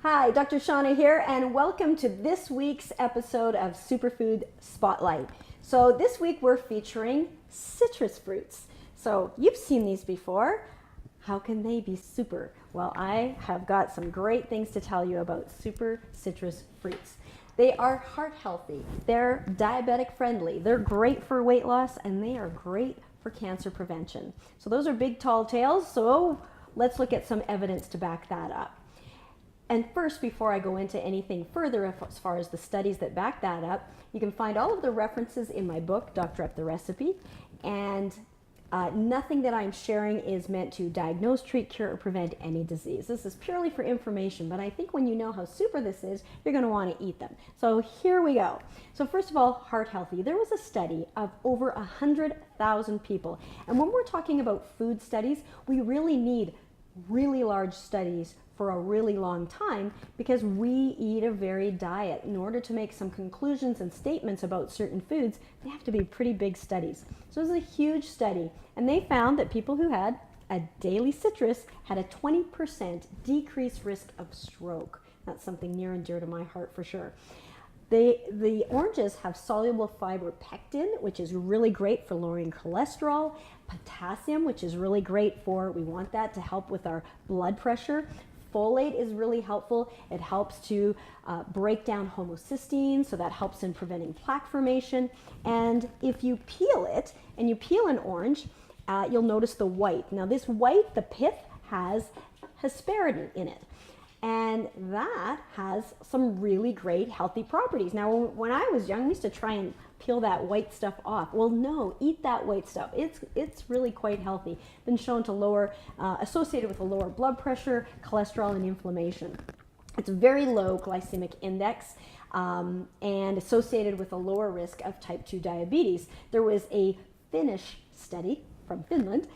Hi, Dr. Shaunna here, and welcome to this week's episode of Superfood Spotlight. So this week we're featuring citrus fruits. So you've seen these before. How can they be super? Well, I have got some great things to tell you about super citrus fruits. They are heart healthy, they're diabetic friendly, they're great for weight loss, and they are great for cancer prevention. So those are big tall tales, so let's look at some evidence to back that up. And first, before I go into anything further as far as the studies that back that up, you can find all of the references in my book, Doctor Up the Recipe, and nothing that I'm sharing is meant to diagnose, treat, cure, or prevent any disease. This is purely for information, but I think when you know how super this is, you're going to want to eat them. So here we go. So first of all, heart healthy. There was a study of over 100,000 people, and when we're talking about food studies, we really need really large studies for a really long time because we eat a varied diet. In order to make some conclusions and statements about certain foods, they have to be pretty big studies. So it was a huge study, and they found that people who had a daily citrus had a 20% decreased risk of stroke. That's something near and dear to my heart for sure. The oranges have soluble fiber pectin, which is really great for lowering cholesterol, potassium, which is really great for, we want that to help with our blood pressure. Folate is really helpful. It helps to break down homocysteine, so that helps in preventing plaque formation. And if you peel it, and you peel an orange, you'll notice the white. Now this white, the pith, has hesperidin in it. And that has some really great healthy properties. Now, when I was young, we used to try and peel that white stuff off. Well, no, eat that white stuff. It's really quite healthy. Been shown to lower, associated with a lower blood pressure, cholesterol, and inflammation. It's very low glycemic index and associated with a lower risk of type 2 diabetes. There was a Finnish study from Finland,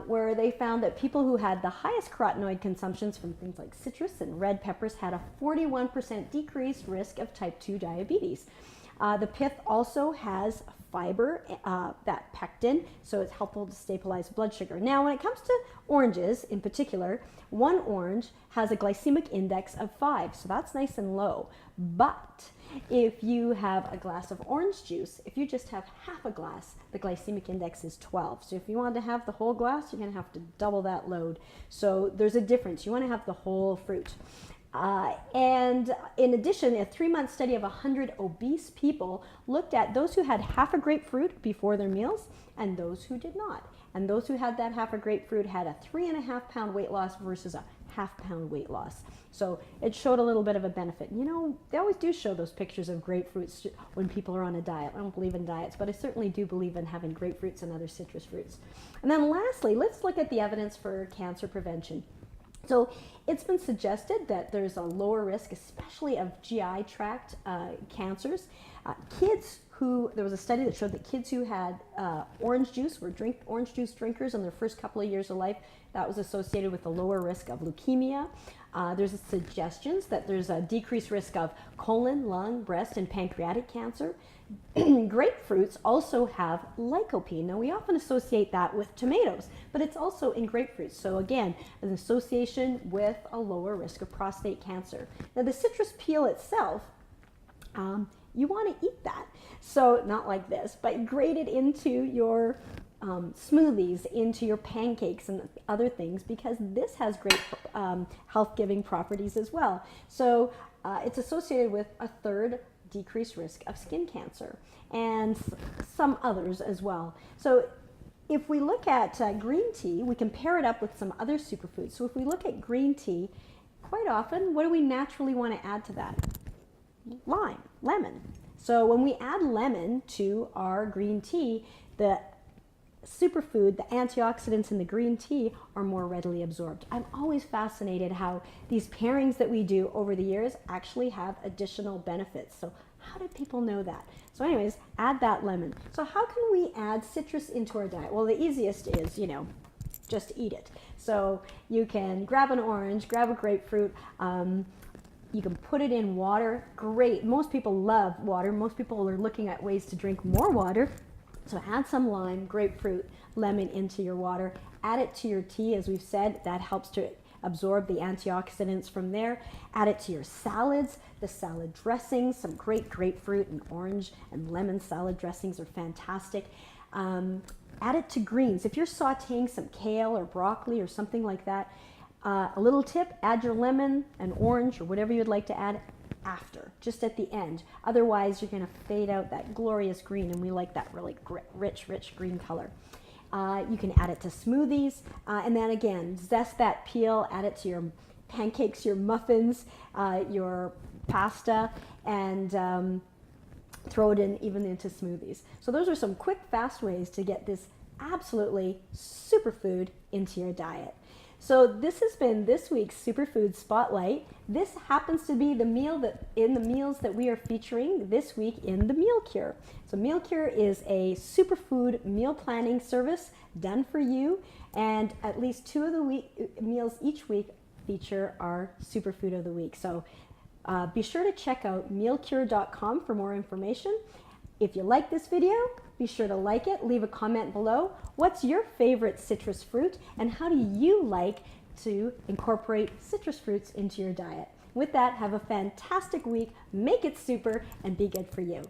where they found that people who had the highest carotenoid consumptions from things like citrus and red peppers had a 41% decreased risk of type 2 diabetes. The pith also has fiber, that pectin, so it's helpful to stabilize blood sugar. Now, when it comes to oranges in particular, one orange has a glycemic index of 5, so that's nice and low. But if you have a glass of orange juice, if you just have half a glass, the glycemic index is 12. So if you want to have the whole glass, you're going to have to double that load. So there's a difference. You want to have the whole fruit. And in addition, a 3-month study of 100 obese people looked at those who had half a grapefruit before their meals and those who did not. And those who had that half a grapefruit had a 3.5 pound weight loss versus a half pound weight loss. So it showed a little bit of a benefit. You know, they always do show those pictures of grapefruits when people are on a diet. I don't believe in diets, but I certainly do believe in having grapefruits and other citrus fruits. And then lastly, let's look at the evidence for cancer prevention. So it's been suggested that there's a lower risk, especially of GI tract cancers. There was a study that showed that kids who had orange juice were orange juice drinkers in their first couple of years of life. That was associated with a lower risk of leukemia. There's suggestions that there's a decreased risk of colon, lung, breast, and pancreatic cancer. Grapefruits also have lycopene. Now, we often associate that with tomatoes, but it's also in grapefruits. So again, an association with a lower risk of prostate cancer. Now, the citrus peel itself, you want to eat that. So not like this, but grate it into your smoothies, into your pancakes and other things, because this has great health-giving properties as well. So it's associated with a third decreased risk of skin cancer and some others as well. So if we look at green tea, we can pair it up with some other superfoods. So if we look at green tea, quite often, what do we naturally want to add to that? Lemon. So when we add lemon to our green tea, the superfood, the antioxidants in the green tea are more readily absorbed. I'm always fascinated how these pairings that we do over the years actually have additional benefits. So how did people know that? So anyways, add that lemon. So how can we add citrus into our diet? Well, the easiest is, just eat it. So you can grab an orange, grab a grapefruit, you can put it in water. Great. Most people love water. Most people are looking at ways to drink more water. So add some lime, grapefruit, lemon into your water. Add it to your tea, as we've said. That helps to absorb the antioxidants from there. Add it to your salads, the salad dressings. Some great grapefruit and orange and lemon salad dressings are fantastic. Add it to greens. If you're sauteing some kale or broccoli or something like that, a little tip, add your lemon and orange or whatever you'd like to add after, just at the end. Otherwise, you're going to fade out that glorious green, and we like that really rich green color. You can add it to smoothies, and then again, zest that peel, add it to your pancakes, your muffins, your pasta, and throw it in even into smoothies. So those are some quick, fast ways to get this absolutely superfood into your diet. So this has been this week's Superfood Spotlight. This happens to be the meals that we are featuring this week in the Meal Cure. So Meal Cure is a superfood meal planning service done for you, and at least 2 of the meals each week feature our Superfood of the Week. So be sure to check out mealcure.com for more information. If you like this video, be sure to like it, leave a comment below. What's your favorite citrus fruit, and how do you like to incorporate citrus fruits into your diet? With that, have a fantastic week, make it super, and be good for you.